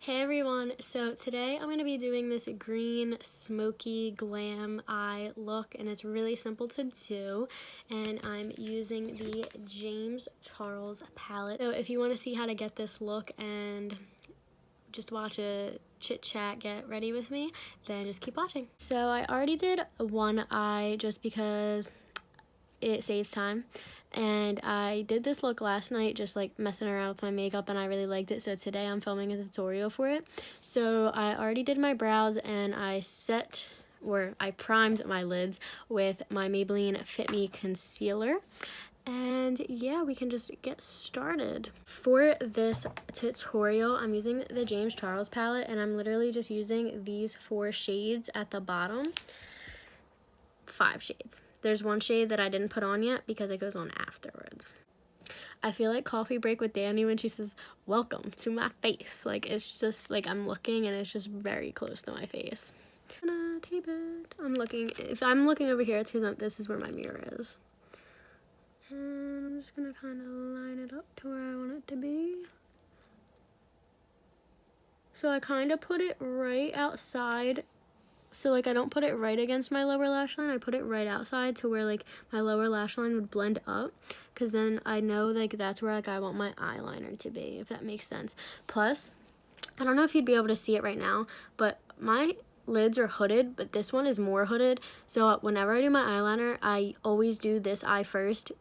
Hey everyone, so today I'm going to be doing this green smoky glam eye look, and it's really simple to do, and I'm using the James Charles palette. So if you want to see how to get this look and just watch a chit chat get ready with me, then just keep watching. So I already did one eye just because it saves time. And I did this look last night, just like messing around with my makeup, and I really liked it, so today I'm filming a tutorial for it. So I already did my brows, and I primed my lids with my Maybelline Fit Me concealer. And yeah, we can just get started. For this tutorial, I'm using the James Charles palette, and I'm literally just using these 4 shades at the bottom. 5 shades. There's one shade that I didn't put on yet because it goes on afterwards. I feel like Coffee Break with Danny when she says, "Welcome to my face." Like, it's just like I'm looking and it's just very close to my face. I'm gonna tape it. If I'm looking over here, it's because this is where my mirror is. And I'm just gonna kind of line it up to where I want it to be. So I kind of put it right outside. So like I don't put it right against my lower lash line, I put it right outside to where like my lower lash line would blend up, because then I know like that's where like I want my eyeliner to be, if that makes sense. Plus, I don't know if you'd be able to see it right now, but my lids are hooded, but this one is more hooded. So whenever I do my eyeliner, I always do this eye first,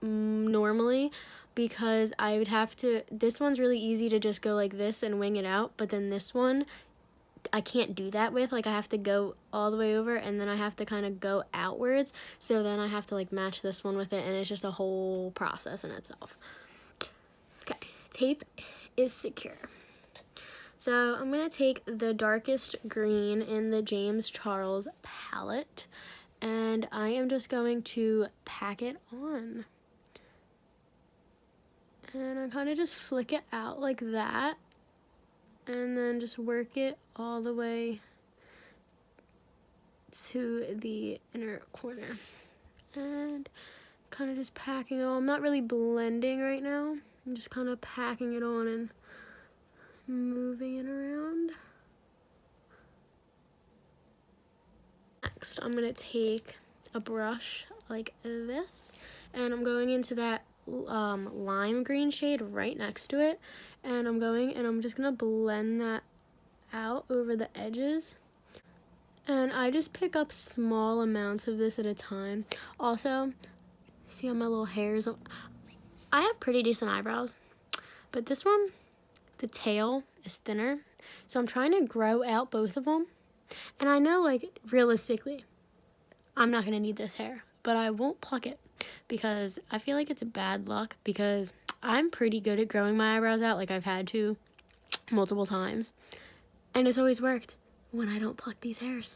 normally, because I would have to, this one's really easy to just go like this and wing it out, but then this one, I can't do that with, like I have to go all the way over and then I have to kind of go outwards, so then I have to like match this one with it, and it's just a whole process in itself. Okay, tape is secure. So I'm gonna take the darkest green in the James Charles palette, and I am just going to pack it on. And I kind of just flick it out like that, and then just work it all the way to the inner corner, and kind of just packing it on. I'm not really blending right now, I'm just kind of packing it on and moving it around. Next, I'm going to take a brush like this, and I'm going into that lime green shade right next to it, and I'm just gonna blend that out over the edges, and I just pick up small amounts of this at a time. Also, see how my little hairs, I have pretty decent eyebrows, but this one, the tail is thinner, so I'm trying to grow out both of them. And I know, like, realistically, I'm not gonna need this hair, but I won't pluck it, because I feel like it's a bad luck, because I'm pretty good at growing my eyebrows out. Like, I've had to multiple times, and it's always worked when I don't pluck these hairs.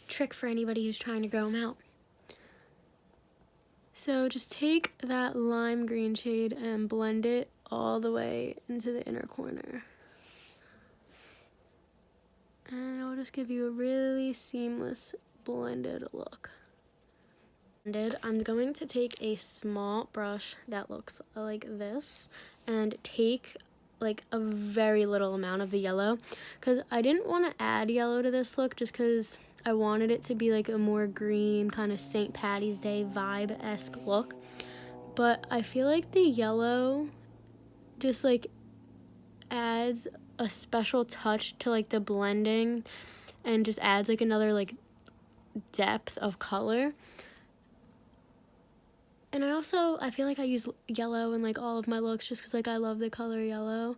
Trick for anybody who's trying to grow them out. So just take that lime green shade and blend it all the way into the inner corner, and it'll just give you a really seamless blended look. I'm going to take a small brush that looks like this and take like a very little amount of the yellow, because I didn't want to add yellow to this look, just because I wanted it to be like a more green kind of St. Patty's Day vibe-esque look. But I feel like the yellow just like adds a special touch to like the blending, and just adds like another like depth of color. And I feel like I use yellow in like all of my looks, just because like I love the color yellow.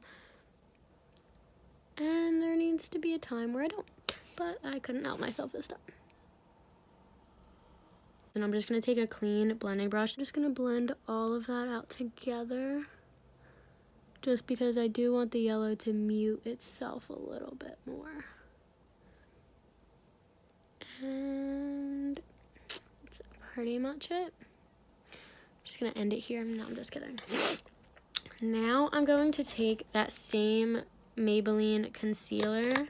And there needs to be a time where I don't, but I couldn't help myself this time. And I'm just going to take a clean blending brush. I'm just going to blend all of that out together, just because I do want the yellow to mute itself a little bit more. And that's pretty much it. I'm just gonna end it here. No, I'm just kidding. Now I'm going to take that same Maybelline concealer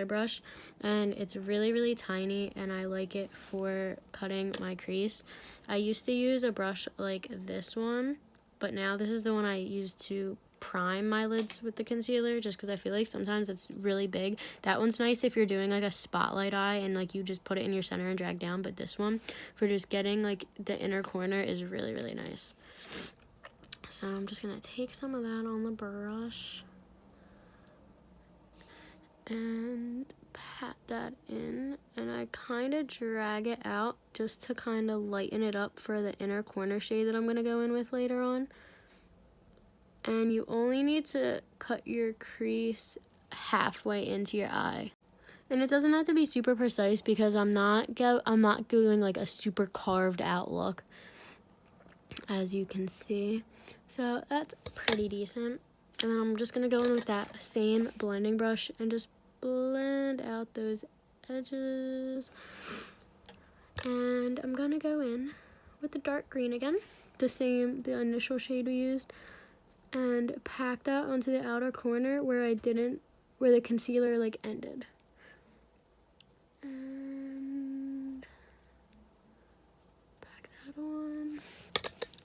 brush, and it's really tiny, and I like it for cutting my crease. I used to use a brush like this one, but now this is the one I use to prime my lids with the concealer, just because I feel like sometimes it's really big. That one's nice if you're doing like a spotlight eye and like you just put it in your center and drag down, but this one for just getting like the inner corner is really, really nice. So I'm just gonna take some of that on the brush and pat that in, and I kind of drag it out just to kind of lighten it up for the inner corner shade that I'm going to go in with later on. And you only need to cut your crease halfway into your eye. And it doesn't have to be super precise because I'm not doing like a super carved out look, as you can see. So that's pretty decent. And then I'm just going to go in with that same blending brush and just blend out those edges. And I'm going to go in with the dark green again, the initial shade we used, and pack that onto the outer corner where the concealer like ended. And pack that on.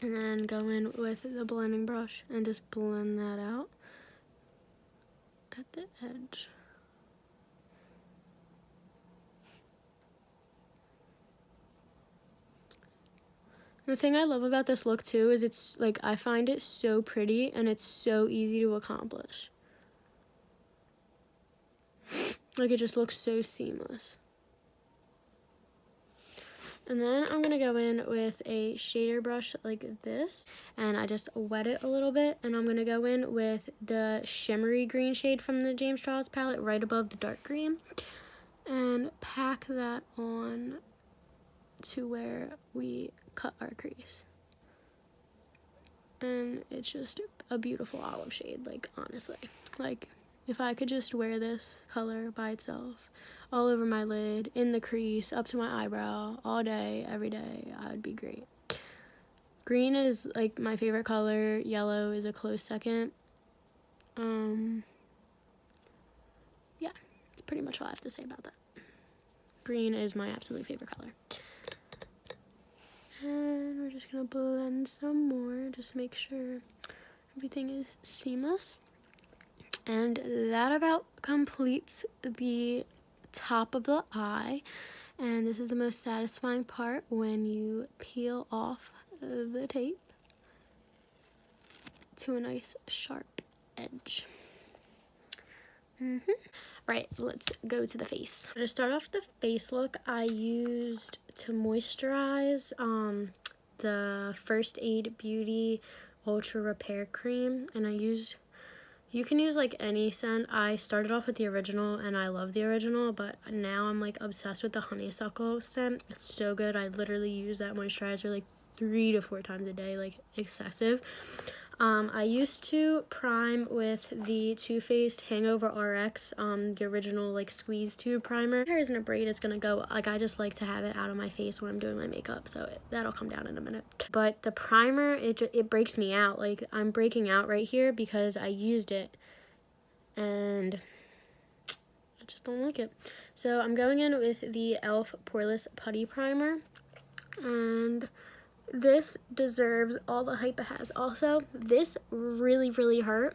And then go in with the blending brush and just blend that out at the edge. The thing I love about this look too is it's like, I find it so pretty and it's so easy to accomplish. Like, it just looks so seamless. And then I'm going to go in with a shader brush like this, and I just wet it a little bit, and I'm going to go in with the shimmery green shade from the James Charles palette right above the dark green, and pack that on to where we cut our crease. And it's just a beautiful olive shade, like, honestly. Like, if I could just wear this color by itself all over my lid, in the crease, up to my eyebrow, all day, every day, I would be great. Green is like my favorite color. Yellow is a close second. Yeah, that's pretty much all I have to say about that. Green is my absolute favorite color. And we're just gonna blend some more, just make sure everything is seamless. And that about completes the top of the eye, and this is the most satisfying part, when you peel off the tape to a nice sharp edge. Right, let's go to the face. To start off the face look, I used to moisturize the First Aid Beauty Ultra Repair Cream, and you can use like any scent. I started off with the original and I love the original, but now I'm like obsessed with the honeysuckle scent. It's so good. I literally use that moisturizer like 3 to 4 times a day, like excessive. I used to prime with the Too Faced Hangover RX, the original like squeeze tube primer. If there isn't a braid, it's gonna go, like, I just like to have it out of my face when I'm doing my makeup, so that'll come down in a minute. But the primer, it breaks me out. Like, I'm breaking out right here because I used it and I just don't like it. So I'm going in with the e.l.f. Poreless Putty Primer, and this deserves all the hype it has. Also, this really, really hurt.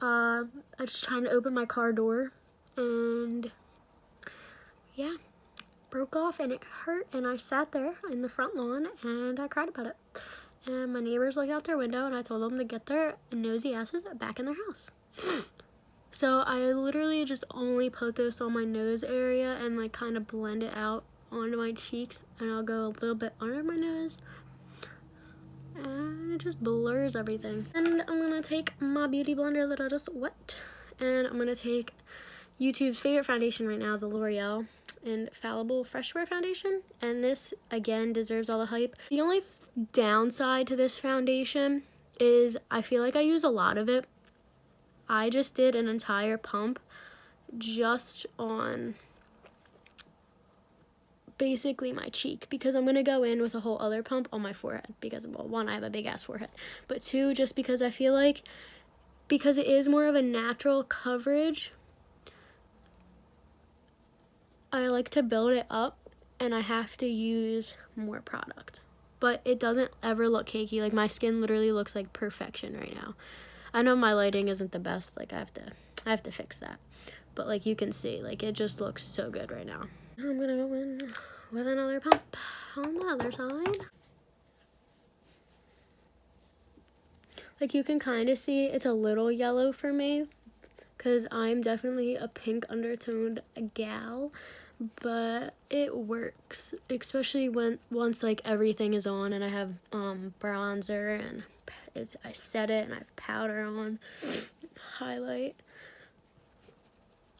I was trying to open my car door, and yeah, broke off, and it hurt, and I sat there in the front lawn, and I cried about it. And my neighbors looked out their window, and I told them to get their nosy asses back in their house. So I literally just only put this on my nose area and like kind of blend it out onto my cheeks, and I'll go a little bit under my nose, and it just blurs everything. And I'm gonna take my beauty blender that I just wet, and I'm gonna take YouTube's favorite foundation right now, the L'Oreal Infallible Fresh Wear Foundation, and this again deserves all the hype. The only downside to this foundation is I feel like I use a lot of it. I just did an entire pump just on basically my cheek, because I'm going to go in with a whole other pump on my forehead because, well, 1, I have a big ass forehead, but 2, just because I feel like, because it is more of a natural coverage, I like to build it up and I have to use more product, but it doesn't ever look cakey. Like, my skin literally looks like perfection right now. I know my lighting isn't the best. Like, I have to fix that. But, like, you can see, like, it just looks so good right now. I'm gonna go in with another pump on the other side. Like, you can kind of see it's a little yellow for me, because I'm definitely a pink undertoned gal, but it works, especially once like everything is on and I have bronzer and I set it and I have powder on, highlight.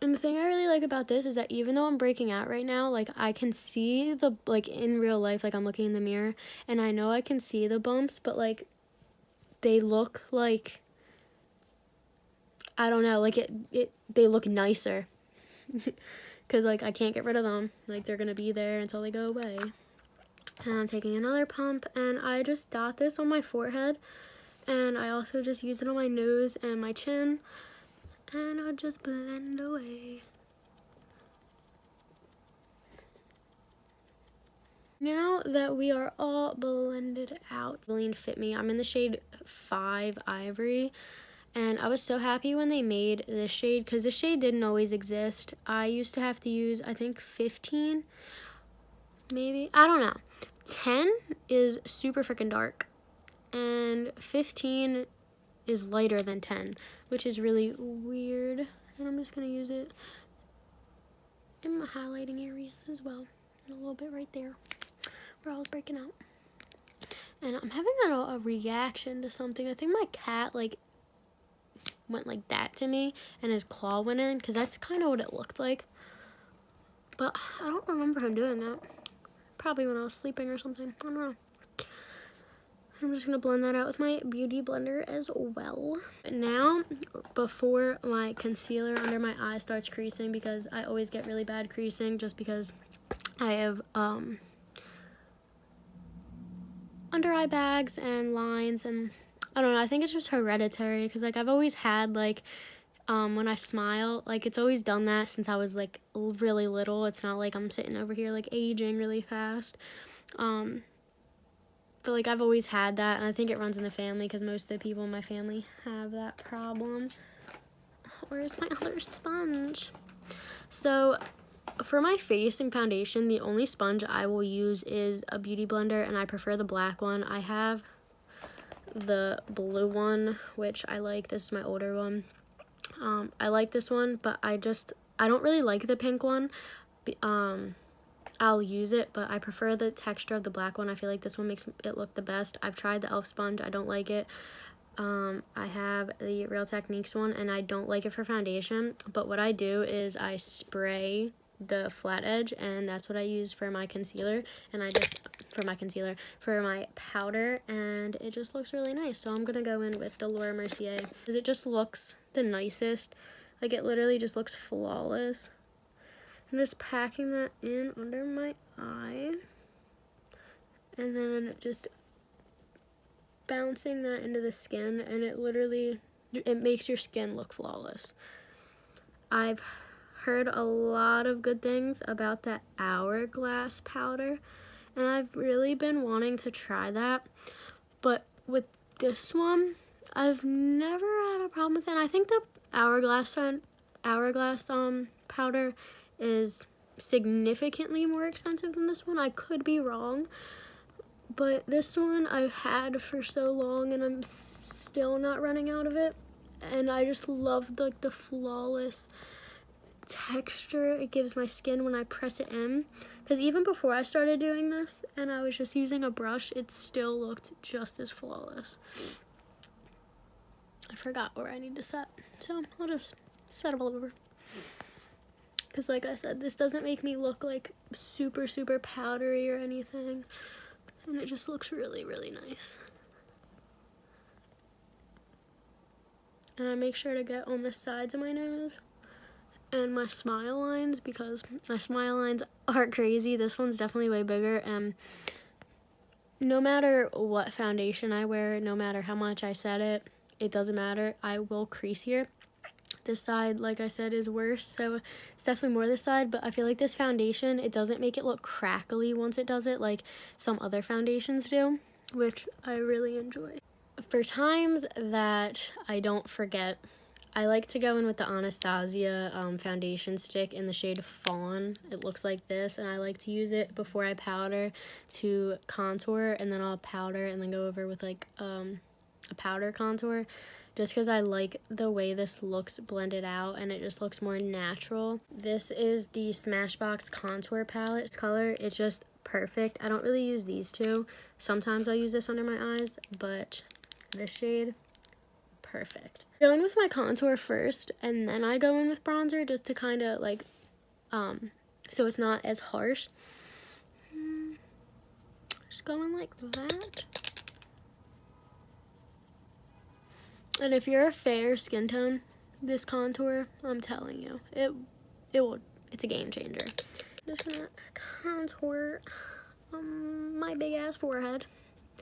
And the thing I really like about this is that even though I'm breaking out right now, like I can see the, like in real life, like I'm looking in the mirror and I know I can see the bumps, but like they look like, I don't know, like they look nicer. Because, like, I can't get rid of them. Like, they're going to be there until they go away. And I'm taking another pump, and I just dot this on my forehead. And I also just use it on my nose and my chin. And I'll just blend away. Now that we are all blended out, Celine Fit Me. I'm in the shade 5 Ivory. And I was so happy when they made this shade, because this shade didn't always exist. I used to have to use, I think, 15, maybe? I don't know. 10 is super freaking dark, and 15 is lighter than 10, which is really weird. And I'm just going to use it in my highlighting areas as well, and a little bit right there where I was breaking out. And I'm having a reaction to something. I think my cat, like, went like that to me and his claw went in, because that's kind of what it looked like, but I don't remember him doing that. Probably when I was sleeping or something. I don't know. I'm just gonna blend that out with my beauty blender as well. Now, before my concealer under my eye starts creasing, because I always get really bad creasing just because I have under eye bags and lines, and I don't know, I think it's just hereditary, because like I've always had like when I smile, like it's always done that since I was like really little. It's not like I'm sitting over here like aging really fast, but like I've always had that, and I think it runs in the family because most of the people in my family have that problem. Where's my other sponge? So for my face and foundation, the only sponge I will use is a beauty blender, and I prefer the black one. I have the blue one, which I like. This is my older one. I like this one, but I don't really like the pink one. I'll use it, but I prefer the texture of the black one. I feel like this one makes it look the best. I've tried the e.l.f. sponge. I don't like it. I have the Real Techniques one, and I don't like it for foundation, but what I do is I spray the flat edge, and that's what I use for my concealer, and for my powder, and it just looks really nice. So I'm gonna go in with the Laura Mercier, because it just looks the nicest. Like, it literally just looks flawless. I'm just packing that in under my eye, and then just bouncing that into the skin, and it makes your skin look flawless. I've heard a lot of good things about that Hourglass powder, and I've really been wanting to try that, but with this one I've never had a problem with it. I think the Hourglass powder is significantly more expensive than this one. I could be wrong, but this one I've had for so long and I'm still not running out of it, and I just love like the flawless texture it gives my skin when I press it in, because even before I started doing this and I was just using a brush, it still looked just as flawless. I forgot where I need to set, so I'll just set it all over, because like I said, this doesn't make me look like super powdery or anything, and it just looks really nice. And I make sure to get on the sides of my nose and my smile lines, because my smile lines are crazy. This one's definitely way bigger, and no matter what foundation I wear, no matter how much I set it, it doesn't matter, I will crease here. This side, like I said, is worse, so it's definitely more this side, but I feel like this foundation, it doesn't make it look crackly once it does it like some other foundations do, which I really enjoy. For times that I don't forget, I like to go in with the Anastasia foundation stick in the shade Fawn. It looks like this, and I like to use it before I powder to contour, and then I'll powder and then go over with like a powder contour, just because I like the way this looks blended out and it just looks more natural. This is the Smashbox contour palette. This color, it's just perfect. I don't really use these two. Sometimes I'll use this under my eyes, but this shade, perfect. Go in with my contour first, and then I go in with bronzer just to kind of like, so it's not as harsh. Just going like that. And if you're a fair skin tone, this contour, I'm telling you, it's a game changer. I'm just gonna contour my big ass forehead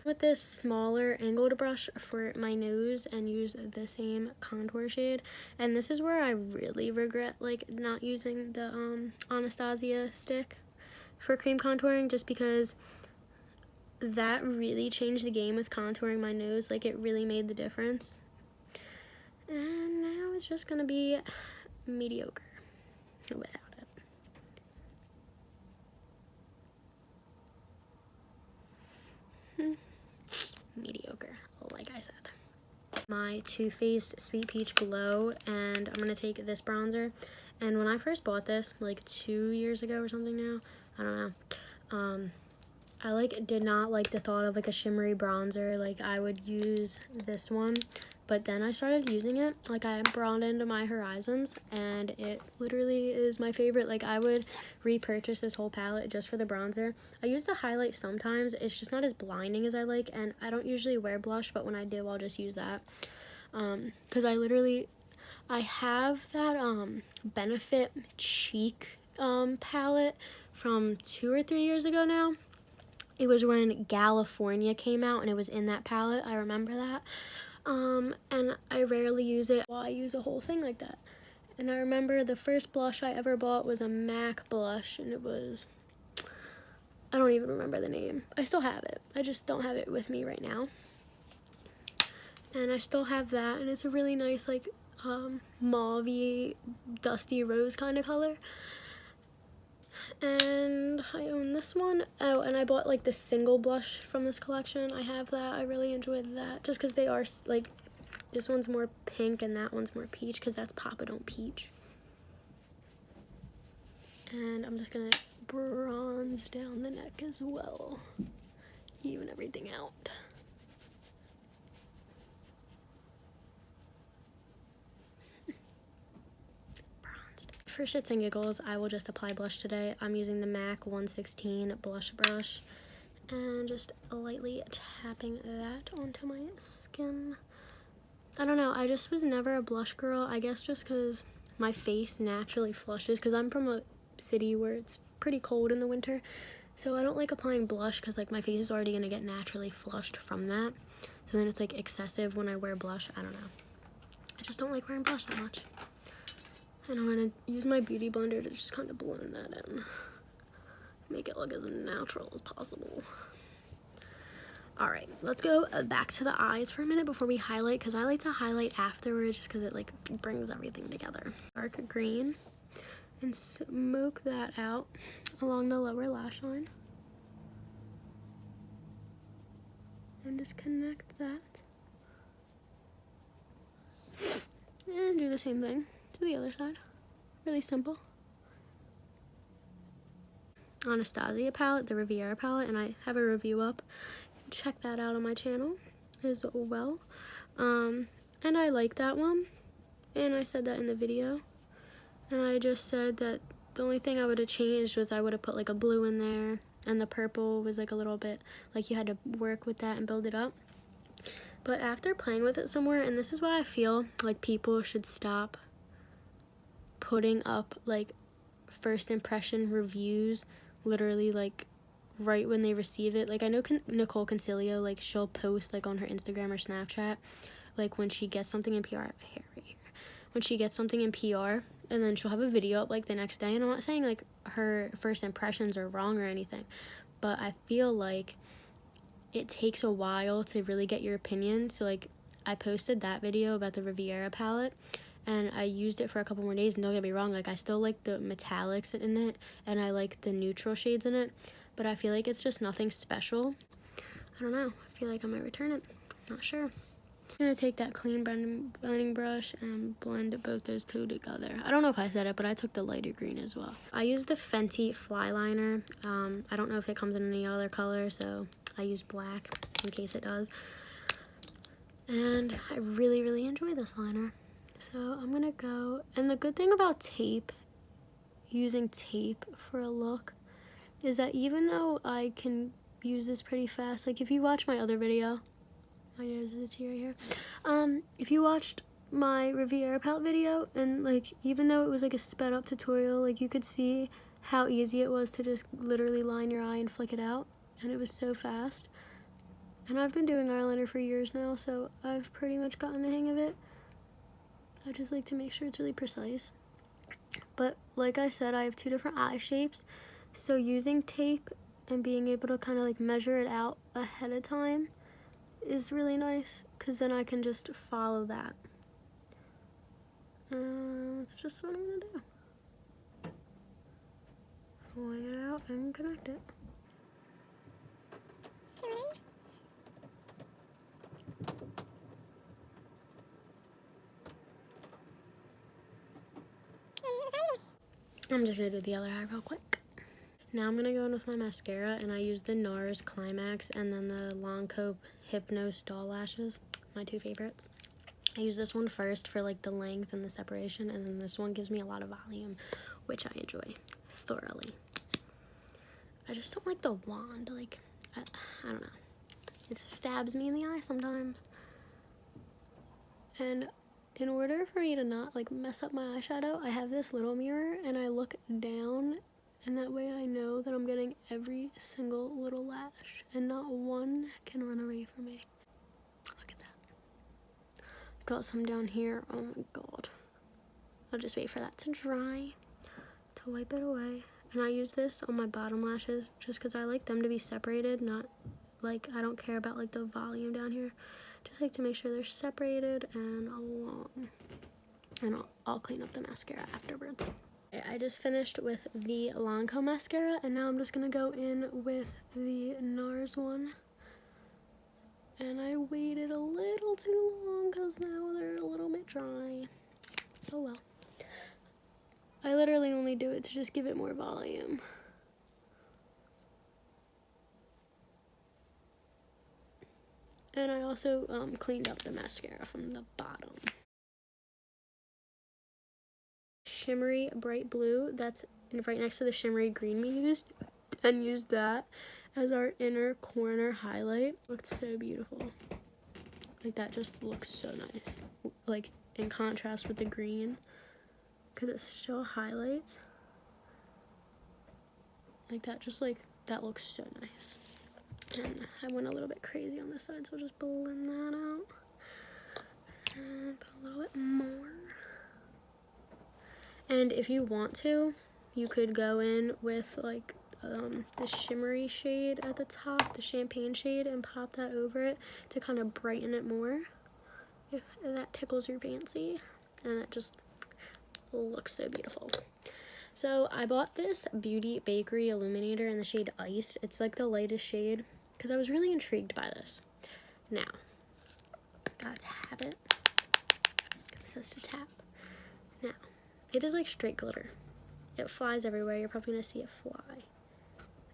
with this smaller angled brush for my nose and use the same contour shade. And this is where I really regret like not using the Anastasia stick for cream contouring, just because that really changed the game with contouring my nose. Like, it really made the difference. And now it's just gonna be mediocre without it. Mediocre, like I said. My Too Faced Sweet Peach Glow, and I'm gonna take this bronzer. And when I first bought this, like 2 years ago or something now, I don't know, I like did not like the thought of like a shimmery bronzer. Like, I would use this one, but then I started using it. Like, I broadened my horizons, and it literally is my favorite. Like, I would repurchase this whole palette just for the bronzer. I use the highlight sometimes. It's just not as blinding as I like, and I don't usually wear blush, but when I do, I'll just use that. Because I have that Benefit Cheek palette from 2 or 3 years ago now. It was when California came out, and it was in that palette. I remember that. And I rarely use it. Well, I use a whole thing like that. And I remember the first blush I ever bought was a MAC blush, and it was, I don't even remember the name. I still have it. I just don't have it with me right now. And I still have that, and it's a really nice, like, mauve-y, dusty rose kind of color. And I own this one. Oh, and I bought like the single blush from this collection. I have that. I really enjoyed that, just because they are like, this one's more pink and that one's more peach, because that's Papa Don't Peach. And I'm just gonna bronze down the neck as well, even everything out. For shits and giggles, I will just apply blush today. I'm using the MAC 116 blush brush and just lightly tapping that onto my skin. I don't know, I just was never a blush girl. I guess just because my face naturally flushes, because I'm from a city where it's pretty cold in the winter. So I don't like applying blush because like my face is already going to get naturally flushed from that. So then it's like excessive when I wear blush. I don't know. I just don't like wearing blush that much. And I'm going to use my beauty blender to just kind of blend that in. Make it look as natural as possible. Alright, let's go back to the eyes for a minute before we highlight, because I like to highlight afterwards just because it like brings everything together. Dark green, and smoke that out along the lower lash line. And just connect that. And do the same thing to the other side. Really simple. Anastasia palette, the Riviera palette, and I have a review up. Check that out on my channel as well. And I like that one, and I said that in the video. And I just said that the only thing I would have changed was I would have put like a blue in there, and the purple was like a little bit like you had to work with that and build it up. But after playing with it somewhere, and this is why I feel like people should stop putting up like first impression reviews literally like right when they receive it. Like, I know Nicole Concilio, like, she'll post like on her Instagram or Snapchat like when she gets something in PR. I have a hair right here. When she gets something in PR, and then she'll have a video up like the next day. And I'm not saying like her first impressions are wrong or anything, but I feel like it takes a while to really get your opinion. So like I posted that video about the Riviera palette and I used it for a couple more days, and don't get me wrong, like I still like the metallics in it and I like the neutral shades in it, but I feel like it's just nothing special. I don't know, I feel like I might return it, not sure. I'm gonna take that clean blending brush and blend both those two together. I don't know if I said it, but I took the lighter green as well. I used the Fenty Fly Liner. I don't know if it comes in any other color, so I use black in case it does. And I really, really enjoy this liner. So I'm gonna go, and the good thing about tape, using tape for a look, is that even though I can use this pretty fast, like if you watch my other video, my nose is itchy right here. If you watched my Riviera palette video, and like even though it was like a sped up tutorial, like you could see how easy it was to just literally line your eye and flick it out, and it was so fast. And I've been doing eyeliner for years now, so I've pretty much gotten the hang of it. I just like to make sure it's really precise. But like I said, I have two different eye shapes, so using tape and being able to kind of like measure it out ahead of time is really nice, because then I can just follow that. That's just what I'm gonna do. Lay it out and connect it. I'm just gonna do the other eye real quick. Now I'm gonna go in with my mascara, and I use the NARS Climax and then the Longcoat Hypnose Doll Lashes, my two favorites. I use this one first for like the length and the separation, and then this one gives me a lot of volume, which I enjoy thoroughly. I just don't like the wand, like, I don't know. It just stabs me in the eye sometimes. And in order for me to not like mess up my eyeshadow, I have this little mirror and I look down, and that way I know that I'm getting every single little lash and not one can run away from me. Look at that. Got some down here. Oh my god. I'll just wait for that to dry to wipe it away. And I use this on my bottom lashes just because I like them to be separated, not like, I don't care about like the volume down here. Just like to make sure they're separated and long. And I'll clean up the mascara afterwards. Okay, I just finished with the Lancome mascara, and now I'm just gonna go in with the NARS one. And I waited a little too long because now they're a little bit dry. Oh well. I literally only do it to just give it more volume. And I also cleaned up the mascara from the bottom. Shimmery Bright Blue, that's right next to the shimmery green we used, and used that as our inner corner highlight. Looked so beautiful. Like that just looks so nice. Like in contrast with the green, because it still highlights. Like that just like, that looks so nice. And I went a little bit crazy on this side, so I'll just blend that out. And put a little bit more. And if you want to, you could go in with like the shimmery shade at the top, the champagne shade, and pop that over it to kind of brighten it more, if that tickles your fancy. And it just looks so beautiful. So I bought this Beauty Bakery Illuminator in the shade Ice. It's like the lightest shade, because I was really intrigued by this. Now, gotta tap it. It says to tap. Now, it is like straight glitter. It flies everywhere. You're probably gonna see it fly.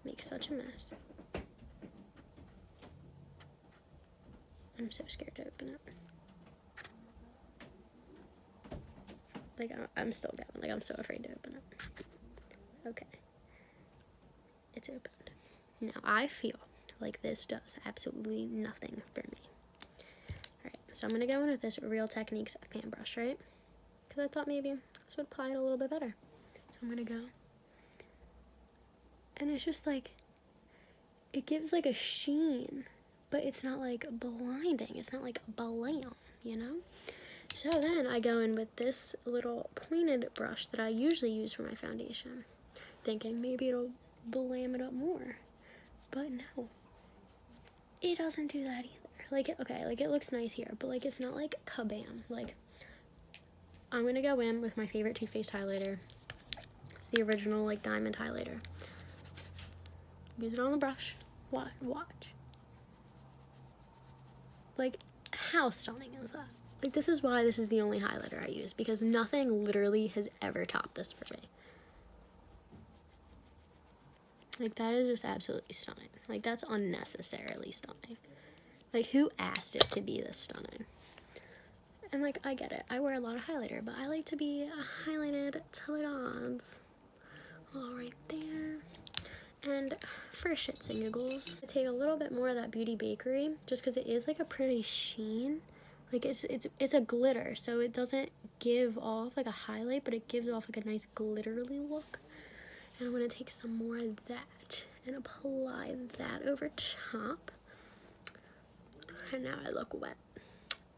Makes such a mess. I'm so scared to open it. Like, I'm still going. Like, I'm so afraid to open it. Okay. It's opened. Now, I feel like this does absolutely nothing for me. Alright, so I'm going to go in with this Real Techniques fan brush, right? Because I thought maybe this would apply it a little bit better. So I'm going to go. And it's just like, it gives like a sheen, but it's not like blinding. It's not like blam, you know? So then I go in with this little pointed brush that I usually use for my foundation, thinking maybe it'll blam it up more. But no. it doesn't do that either. Like, okay, like it looks nice here, but like it's not like kabam. Like, I'm gonna go in with my favorite Too Faced highlighter. It's the original like diamond highlighter. Use it on the brush. Watch. Like, how stunning is that? Like, this is why this is the only highlighter I use, because nothing literally has ever topped this for me. Like, that is just absolutely stunning. Like, that's unnecessarily stunning. Like, who asked it to be this stunning? And, like, I get it. I wear a lot of highlighter, but I like to be highlighted till it odds. All right there. And for shits and giggles, I take a little bit more of that Beauty Bakery, just because it is, like, a pretty sheen. Like, it's a glitter, so it doesn't give off, like, a highlight, but it gives off, like, a nice glittery look. And I'm going to take some more of that and apply that over top. And now I look wet.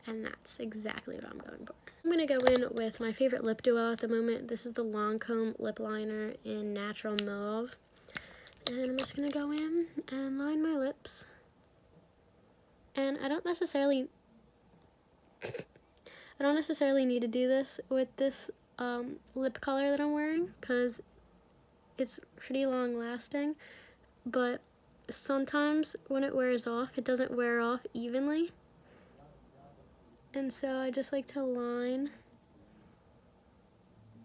And that's exactly what I'm going for. I'm going to go in with my favorite lip duo at the moment. This is the Lancome lip liner in Natural Mauve. And I'm just going to go in and line my lips. And I don't necessarily need to do this with this lip color that I'm wearing, because it's pretty long lasting, but sometimes when it wears off, it doesn't wear off evenly. And so I just like to line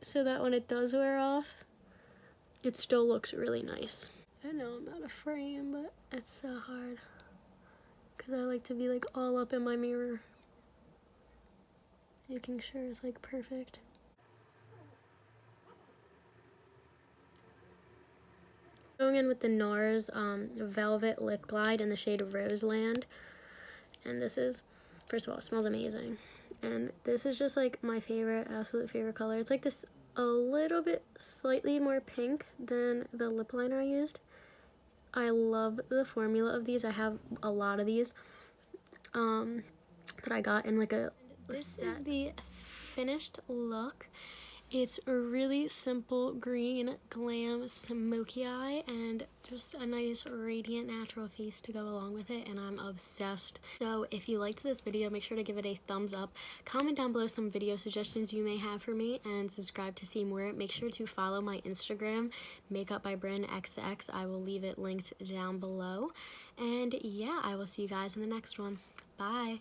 so that when it does wear off, it still looks really nice. I know I'm out of frame, but it's so hard because I like to be like all up in my mirror, making sure it's like perfect. Going in with the NARS Velvet Lip Glide in the shade Roseland. And this is, first of all, it smells amazing. And this is just like my favorite, absolute favorite color. It's like this a little bit slightly more pink than the lip liner I used. I love the formula of these. I have a lot of these that I got in like a set. This is the finished look. It's a really simple green glam smoky eye and just a nice radiant natural face to go along with it, and I'm obsessed. So if you liked this video, make sure to give it a thumbs up, comment down below some video suggestions you may have for me, and subscribe to see more. Make sure to follow my Instagram, Makeup by Bryn XX. I will leave it linked down below. And yeah, I will see you guys in the next one. Bye.